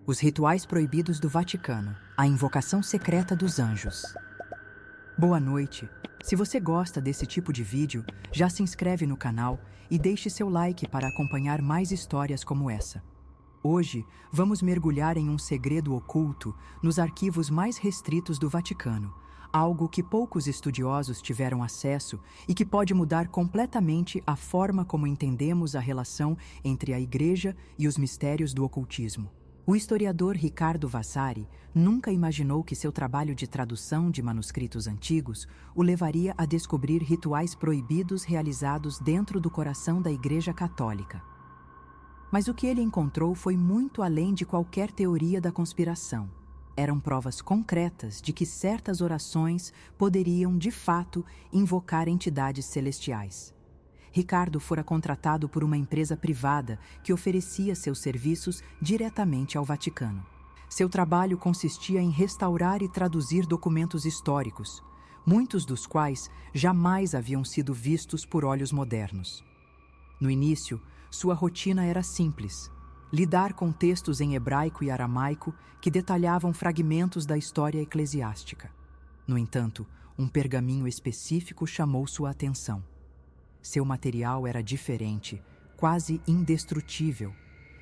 Os rituais proibidos do Vaticano, a invocação secreta dos anjos. Boa noite! Se você gosta desse tipo de vídeo, já se inscreve no canal e deixe seu like para acompanhar mais histórias como essa. Hoje, vamos mergulhar em um segredo oculto nos arquivos mais restritos do Vaticano, algo que poucos estudiosos tiveram acesso e que pode mudar completamente a forma como entendemos a relação entre a Igreja e os mistérios do ocultismo. O historiador Riccardo Vasari nunca imaginou que seu trabalho de tradução de manuscritos antigos o levaria a descobrir rituais proibidos realizados dentro do coração da Igreja Católica. Mas o que ele encontrou foi muito além de qualquer teoria da conspiração. Eram provas concretas de que certas orações poderiam, de fato, invocar entidades celestiais. Ricardo fora contratado por uma empresa privada que oferecia seus serviços diretamente ao Vaticano. Seu trabalho consistia em restaurar e traduzir documentos históricos, muitos dos quais jamais haviam sido vistos por olhos modernos. No início, sua rotina era simples: lidar com textos em hebraico e aramaico que detalhavam fragmentos da história eclesiástica. No entanto, um pergaminho específico chamou sua atenção. Seu material era diferente, quase indestrutível,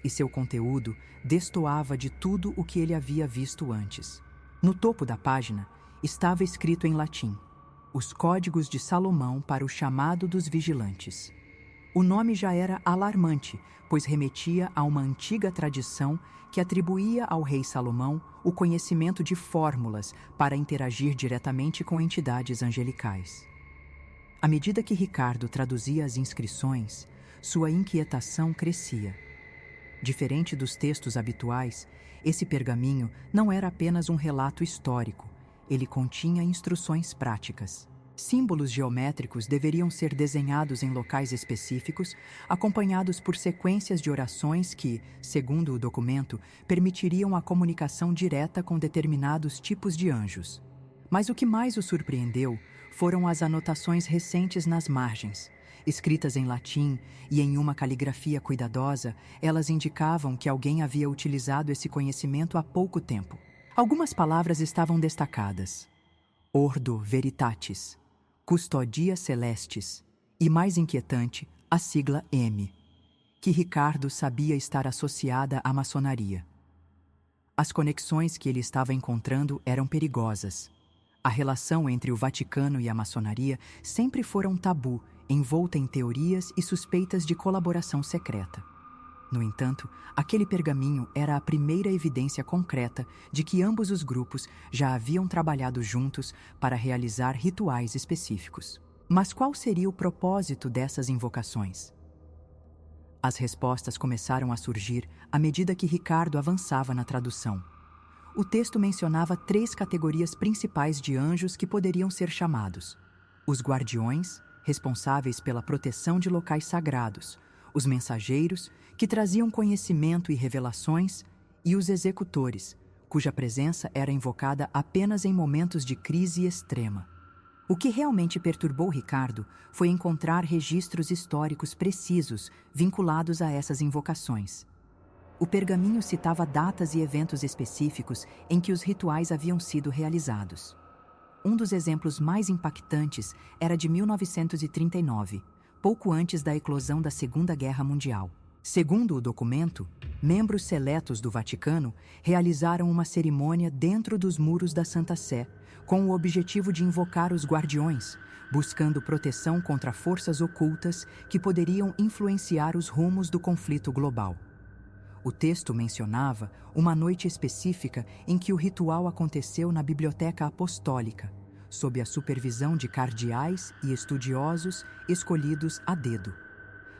e seu conteúdo destoava de tudo o que ele havia visto antes. No topo da página estava escrito em latim: Os Códigos de Salomão para o chamado dos vigilantes. O nome já era alarmante, pois remetia a uma antiga tradição que atribuía ao rei Salomão o conhecimento de fórmulas para interagir diretamente com entidades angelicais. À medida que Ricardo traduzia as inscrições, sua inquietação crescia. Diferente dos textos habituais, esse pergaminho não era apenas um relato histórico, ele continha instruções práticas. Símbolos geométricos deveriam ser desenhados em locais específicos, acompanhados por sequências de orações que, segundo o documento, permitiriam a comunicação direta com determinados tipos de anjos. Mas o que mais o surpreendeu foram as anotações recentes nas margens. Escritas em latim e em uma caligrafia cuidadosa, elas indicavam que alguém havia utilizado esse conhecimento há pouco tempo. Algumas palavras estavam destacadas: Ordo Veritatis, Custodia Celestis e, mais inquietante, a sigla M, que Ricardo sabia estar associada à maçonaria. As conexões que ele estava encontrando eram perigosas. A relação entre o Vaticano e a maçonaria sempre fora um tabu, envolta em teorias e suspeitas de colaboração secreta. No entanto, aquele pergaminho era a primeira evidência concreta de que ambos os grupos já haviam trabalhado juntos para realizar rituais específicos. Mas qual seria o propósito dessas invocações? As respostas começaram a surgir à medida que Ricardo avançava na tradução. O texto mencionava 3 categorias principais de anjos que poderiam ser chamados: os guardiões, responsáveis pela proteção de locais sagrados; os mensageiros, que traziam conhecimento e revelações; e os executores, cuja presença era invocada apenas em momentos de crise extrema. O que realmente perturbou Ricardo foi encontrar registros históricos precisos vinculados a essas invocações. O pergaminho citava datas e eventos específicos em que os rituais haviam sido realizados. Um dos exemplos mais impactantes era de 1939, pouco antes da eclosão da Segunda Guerra Mundial. Segundo o documento, membros seletos do Vaticano realizaram uma cerimônia dentro dos muros da Santa Sé, com o objetivo de invocar os guardiões, buscando proteção contra forças ocultas que poderiam influenciar os rumos do conflito global. O texto mencionava uma noite específica em que o ritual aconteceu na Biblioteca Apostólica, sob a supervisão de cardeais e estudiosos escolhidos a dedo.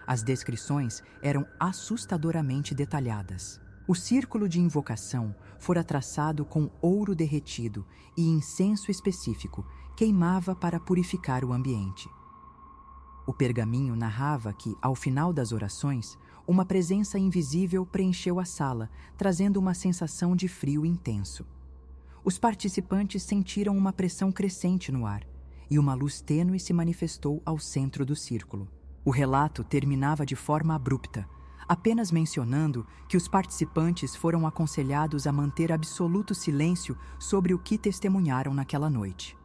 As descrições eram assustadoramente detalhadas. O círculo de invocação fora traçado com ouro derretido e incenso específico queimava para purificar o ambiente. O pergaminho narrava que, ao final das orações, uma presença invisível preencheu a sala, trazendo uma sensação de frio intenso. Os participantes sentiram uma pressão crescente no ar, e uma luz tênue se manifestou ao centro do círculo. O relato terminava de forma abrupta, apenas mencionando que os participantes foram aconselhados a manter absoluto silêncio sobre o que testemunharam naquela noite.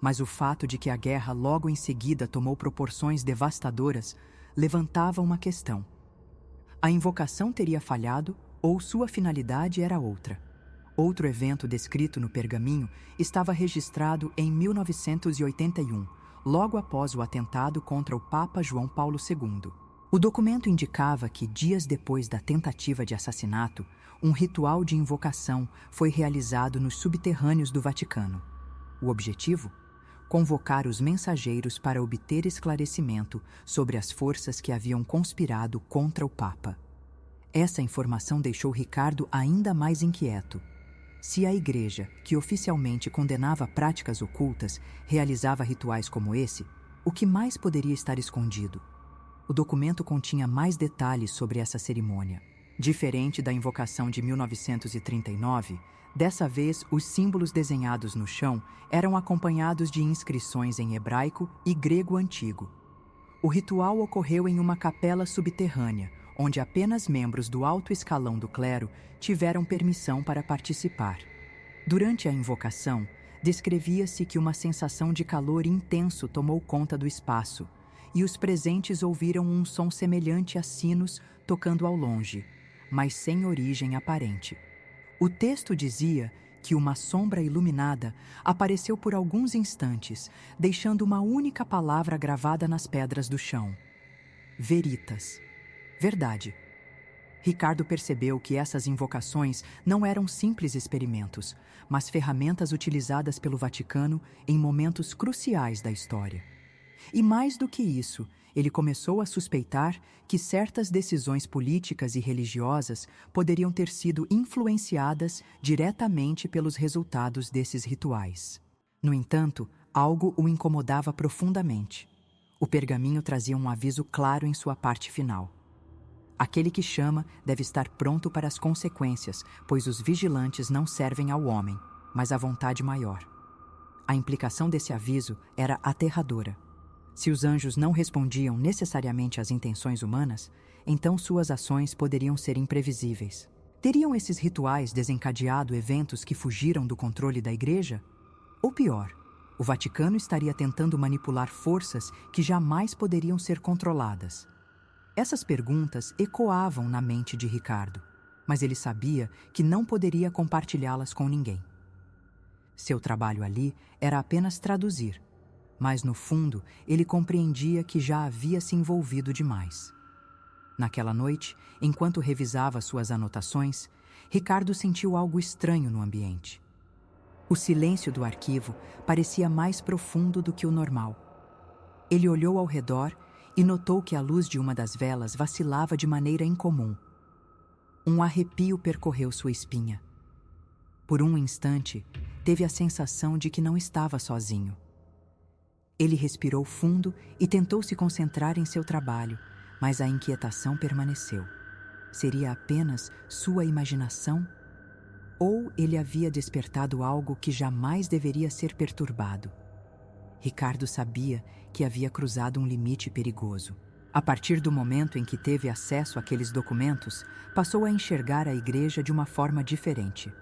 Mas o fato de que a guerra logo em seguida tomou proporções devastadoras levantava uma questão. A invocação teria falhado ou sua finalidade era outra? Outro evento descrito no pergaminho estava registrado em 1981, logo após o atentado contra o Papa João Paulo II. O documento indicava que, dias depois da tentativa de assassinato, um ritual de invocação foi realizado nos subterrâneos do Vaticano. O objetivo? Convocar os mensageiros para obter esclarecimento sobre as forças que haviam conspirado contra o Papa. Essa informação deixou Ricardo ainda mais inquieto. Se a Igreja, que oficialmente condenava práticas ocultas, realizava rituais como esse, o que mais poderia estar escondido? O documento continha mais detalhes sobre essa cerimônia. Diferente da invocação de 1939, dessa vez os símbolos desenhados no chão eram acompanhados de inscrições em hebraico e grego antigo. O ritual ocorreu em uma capela subterrânea, onde apenas membros do alto escalão do clero tiveram permissão para participar. Durante a invocação, descrevia-se que uma sensação de calor intenso tomou conta do espaço, e os presentes ouviram um som semelhante a sinos tocando ao longe, mas sem origem aparente. O texto dizia que uma sombra iluminada apareceu por alguns instantes, deixando uma única palavra gravada nas pedras do chão: Veritas. Verdade. Ricardo percebeu que essas invocações não eram simples experimentos, mas ferramentas utilizadas pelo Vaticano em momentos cruciais da história. E mais do que isso, ele começou a suspeitar que certas decisões políticas e religiosas poderiam ter sido influenciadas diretamente pelos resultados desses rituais. No entanto, algo o incomodava profundamente. O pergaminho trazia um aviso claro em sua parte final. Aquele que chama deve estar pronto para as consequências, pois os vigilantes não servem ao homem, mas à vontade maior. A implicação desse aviso era aterradora. Se os anjos não respondiam necessariamente às intenções humanas, então suas ações poderiam ser imprevisíveis. Teriam esses rituais desencadeado eventos que fugiram do controle da Igreja? Ou pior, o Vaticano estaria tentando manipular forças que jamais poderiam ser controladas? Essas perguntas ecoavam na mente de Ricardo, mas ele sabia que não poderia compartilhá-las com ninguém. Seu trabalho ali era apenas traduzir, mas no fundo ele compreendia que já havia se envolvido demais. Naquela noite, enquanto revisava suas anotações, Ricardo sentiu algo estranho no ambiente. O silêncio do arquivo parecia mais profundo do que o normal. Ele olhou ao redor e notou que a luz de uma das velas vacilava de maneira incomum. Um arrepio percorreu sua espinha. Por um instante, teve a sensação de que não estava sozinho. Ele respirou fundo e tentou se concentrar em seu trabalho, mas a inquietação permaneceu. Seria apenas sua imaginação? Ou ele havia despertado algo que jamais deveria ser perturbado? Ricardo sabia que havia cruzado um limite perigoso. A partir do momento em que teve acesso àqueles documentos, passou a enxergar a Igreja de uma forma diferente.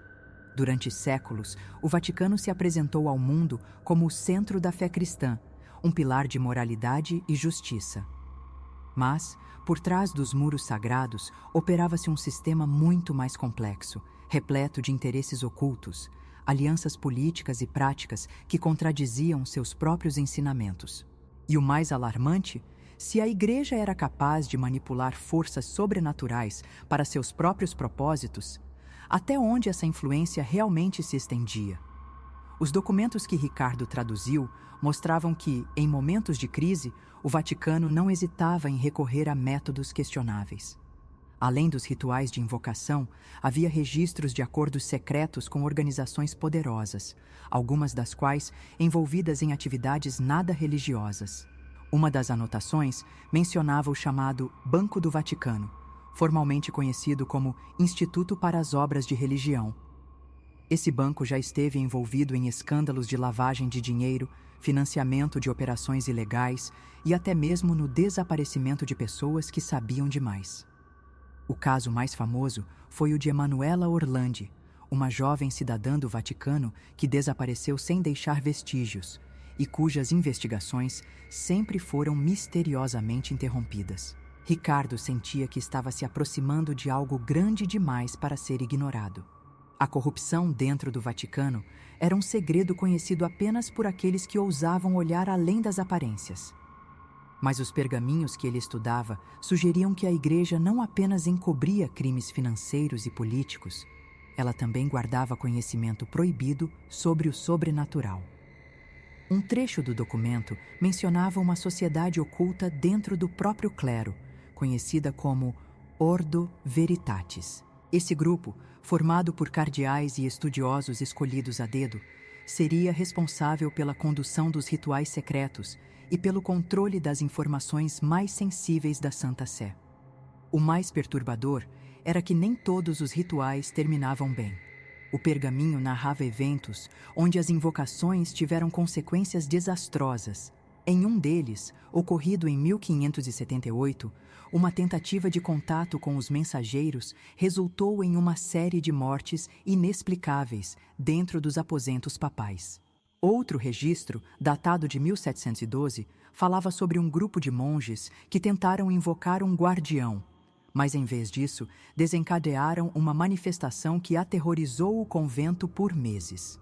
Durante séculos, o Vaticano se apresentou ao mundo como o centro da fé cristã, um pilar de moralidade e justiça. Mas, por trás dos muros sagrados, operava-se um sistema muito mais complexo, repleto de interesses ocultos, alianças políticas e práticas que contradiziam seus próprios ensinamentos. E o mais alarmante, se a Igreja era capaz de manipular forças sobrenaturais para seus próprios propósitos, até onde essa influência realmente se estendia? Os documentos que Ricardo traduziu mostravam que, em momentos de crise, o Vaticano não hesitava em recorrer a métodos questionáveis. Além dos rituais de invocação, havia registros de acordos secretos com organizações poderosas, algumas das quais envolvidas em atividades nada religiosas. Uma das anotações mencionava o chamado Banco do Vaticano, formalmente conhecido como Instituto para as Obras de Religião. Esse banco já esteve envolvido em escândalos de lavagem de dinheiro, financiamento de operações ilegais e até mesmo no desaparecimento de pessoas que sabiam demais. O caso mais famoso foi o de Emanuela Orlandi, uma jovem cidadã do Vaticano que desapareceu sem deixar vestígios e cujas investigações sempre foram misteriosamente interrompidas. Ricardo sentia que estava se aproximando de algo grande demais para ser ignorado. A corrupção dentro do Vaticano era um segredo conhecido apenas por aqueles que ousavam olhar além das aparências. Mas os pergaminhos que ele estudava sugeriam que a Igreja não apenas encobria crimes financeiros e políticos, ela também guardava conhecimento proibido sobre o sobrenatural. Um trecho do documento mencionava uma sociedade oculta dentro do próprio clero, conhecida como Ordo Veritatis. Esse grupo, formado por cardeais e estudiosos escolhidos a dedo, seria responsável pela condução dos rituais secretos e pelo controle das informações mais sensíveis da Santa Sé. O mais perturbador era que nem todos os rituais terminavam bem. O pergaminho narrava eventos onde as invocações tiveram consequências desastrosas. Em um deles, ocorrido em 1578, uma tentativa de contato com os mensageiros resultou em uma série de mortes inexplicáveis dentro dos aposentos papais. Outro registro, datado de 1712, falava sobre um grupo de monges que tentaram invocar um guardião, mas em vez disso, desencadearam uma manifestação que aterrorizou o convento por meses.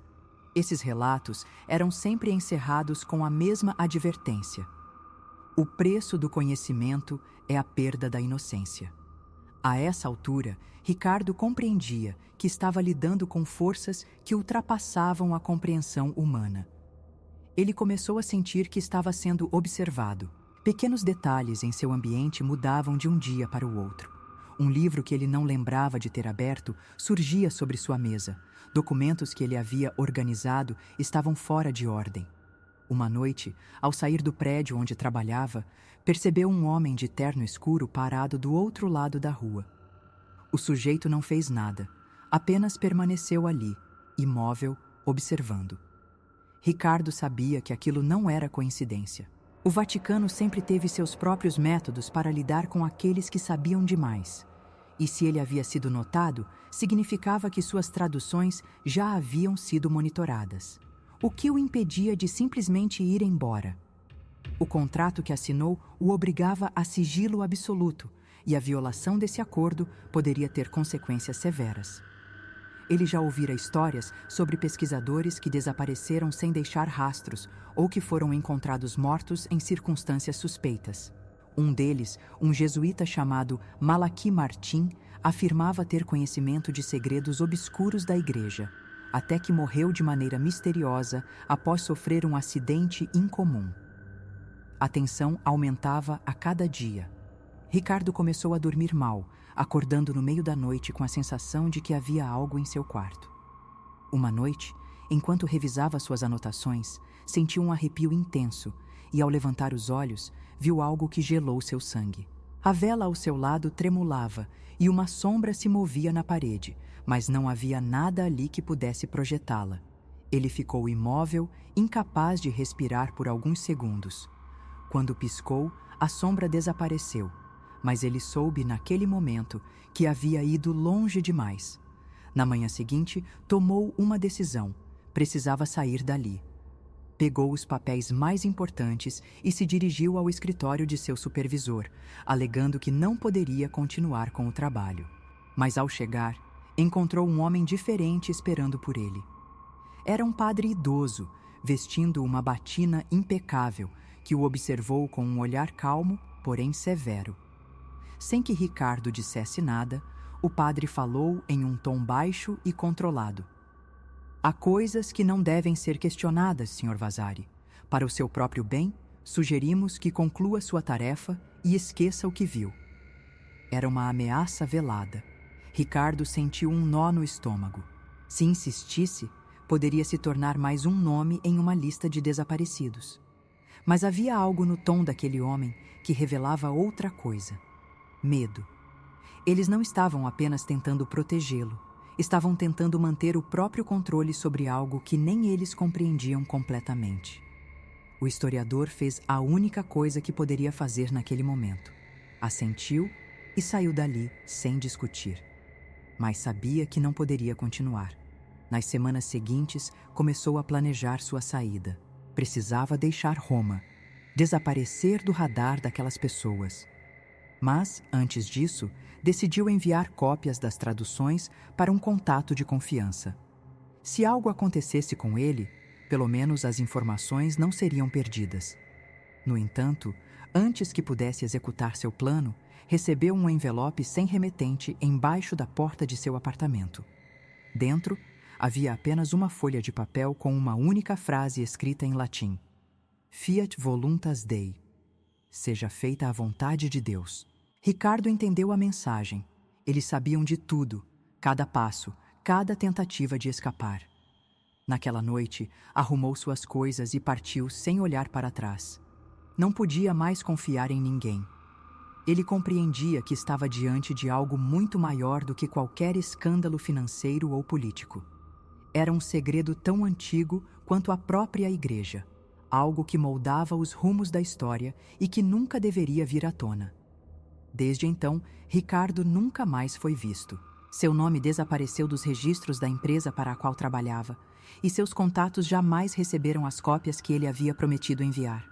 Esses relatos eram sempre encerrados com a mesma advertência: o preço do conhecimento é a perda da inocência. A essa altura, Ricardo compreendia que estava lidando com forças que ultrapassavam a compreensão humana. Ele começou a sentir que estava sendo observado. Pequenos detalhes em seu ambiente mudavam de um dia para o outro. Um livro que ele não lembrava de ter aberto surgia sobre sua mesa. Documentos que ele havia organizado estavam fora de ordem. Uma noite, ao sair do prédio onde trabalhava, percebeu um homem de terno escuro parado do outro lado da rua. O sujeito não fez nada, apenas permaneceu ali, imóvel, observando. Ricardo sabia que aquilo não era coincidência. O Vaticano sempre teve seus próprios métodos para lidar com aqueles que sabiam demais. E se ele havia sido notado, significava que suas traduções já haviam sido monitoradas. O que o impedia de simplesmente ir embora? O contrato que assinou o obrigava a sigilo absoluto, e a violação desse acordo poderia ter consequências severas. Ele já ouvira histórias sobre pesquisadores que desapareceram sem deixar rastros ou que foram encontrados mortos em circunstâncias suspeitas. Um deles, um jesuíta chamado Malachi Martin, afirmava ter conhecimento de segredos obscuros da Igreja, até que morreu de maneira misteriosa após sofrer um acidente incomum. A tensão aumentava a cada dia. Ricardo começou a dormir mal, acordando no meio da noite com a sensação de que havia algo em seu quarto. Uma noite, enquanto revisava suas anotações, sentiu um arrepio intenso e, ao levantar os olhos, viu algo que gelou seu sangue. A vela ao seu lado tremulava e uma sombra se movia na parede, mas não havia nada ali que pudesse projetá-la. Ele ficou imóvel, incapaz de respirar por alguns segundos. Quando piscou, a sombra desapareceu, mas ele soube naquele momento que havia ido longe demais. Na manhã seguinte, tomou uma decisão: precisava sair dali. Pegou os papéis mais importantes e se dirigiu ao escritório de seu supervisor, alegando que não poderia continuar com o trabalho. Mas ao chegar, encontrou um homem diferente esperando por ele. Era um padre idoso, vestindo uma batina impecável, que o observou com um olhar calmo, porém severo. Sem que Ricardo dissesse nada, o padre falou em um tom baixo e controlado. Há coisas que não devem ser questionadas, Sr. Vasari. Para o seu próprio bem, sugerimos que conclua sua tarefa e esqueça o que viu. Era uma ameaça velada. Ricardo sentiu um nó no estômago. Se insistisse, poderia se tornar mais um nome em uma lista de desaparecidos. Mas havia algo no tom daquele homem que revelava outra coisa: medo. Eles não estavam apenas tentando protegê-lo, estavam tentando manter o próprio controle sobre algo que nem eles compreendiam completamente. O historiador fez a única coisa que poderia fazer naquele momento. Assentiu e saiu dali sem discutir. Mas sabia que não poderia continuar. Nas semanas seguintes, começou a planejar sua saída. Precisava deixar Roma, desaparecer do radar daquelas pessoas. Mas, antes disso, decidiu enviar cópias das traduções para um contato de confiança. Se algo acontecesse com ele, pelo menos as informações não seriam perdidas. No entanto, antes que pudesse executar seu plano, recebeu um envelope sem remetente embaixo da porta de seu apartamento. Dentro, havia apenas uma folha de papel com uma única frase escrita em latim: Fiat voluntas Dei. Seja feita a vontade de Deus. Ricardo entendeu a mensagem. Eles sabiam de tudo, cada passo, cada tentativa de escapar. Naquela noite, arrumou suas coisas e partiu sem olhar para trás. Não podia mais confiar em ninguém. Ele compreendia que estava diante de algo muito maior do que qualquer escândalo financeiro ou político. Era um segredo tão antigo quanto a própria igreja, algo que moldava os rumos da história e que nunca deveria vir à tona. Desde então, Ricardo nunca mais foi visto. Seu nome desapareceu dos registros da empresa para a qual trabalhava, e seus contatos jamais receberam as cópias que ele havia prometido enviar.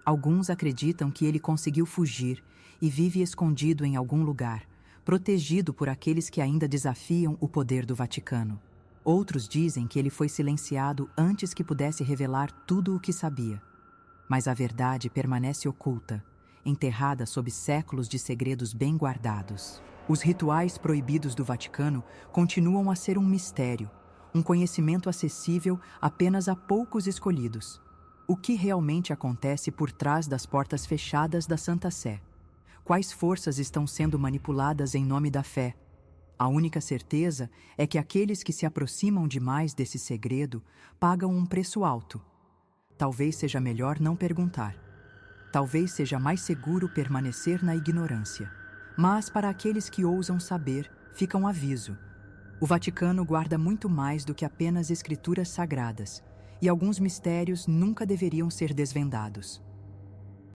Alguns acreditam que ele conseguiu fugir e vive escondido em algum lugar, protegido por aqueles que ainda desafiam o poder do Vaticano. Outros dizem que ele foi silenciado antes que pudesse revelar tudo o que sabia. Mas a verdade permanece oculta, enterrada sob séculos de segredos bem guardados. Os rituais proibidos do Vaticano continuam a ser um mistério, um conhecimento acessível apenas a poucos escolhidos. O que realmente acontece por trás das portas fechadas da Santa Sé? Quais forças estão sendo manipuladas em nome da fé? A única certeza é que aqueles que se aproximam demais desse segredo pagam um preço alto. Talvez seja melhor não perguntar. Talvez seja mais seguro permanecer na ignorância. Mas para aqueles que ousam saber, fica um aviso. O Vaticano guarda muito mais do que apenas escrituras sagradas, e alguns mistérios nunca deveriam ser desvendados.